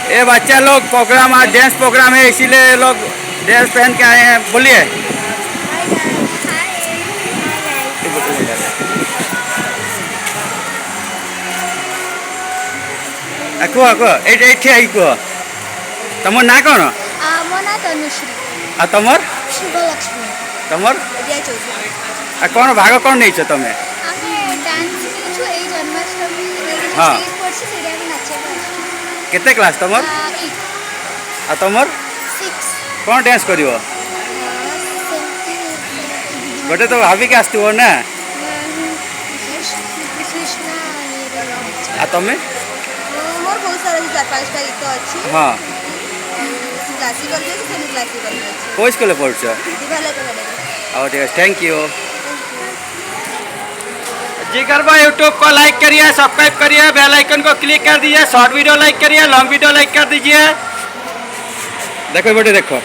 ये बच्चा लोग प्रोग्राम आज डांस प्रोग्राम है इसीलिए लोग ड्रेस पहन के आए हैं। बोलिए कुह कुह ये आई कुह तुम ना कौन मो ना तनुश्री आ तुमर शुभलक्ष्मी तुमर विद्या चौधरी आ कौन भाग कौन नहीं तुम्हें आमे डांस छु ए जन्माष्टमी हाँ। स्टेज पड़छ सेरा में नाचे केते क्लास तुमर आ तुमर 6 कौन डांस करियो गोटे तो भाभी के आसथिबो ना कृष्णा आ तमे मोर बहुत सारा 4-5 गीत अछि हाँ क्लासिकल जे सेमी क्लासिकल अछि को स्कूल पढ़छ दिवाला तो बने और ठीक है थैंक यू जी करवा यूट्यूब को लाइक करिए सब्सक्राइब करिए बेल आइकन को क्लिक कर दीजिए शॉर्ट वीडियो लाइक करिए लॉन्ग वीडियो लाइक कर दीजिए देखो बेटे देखो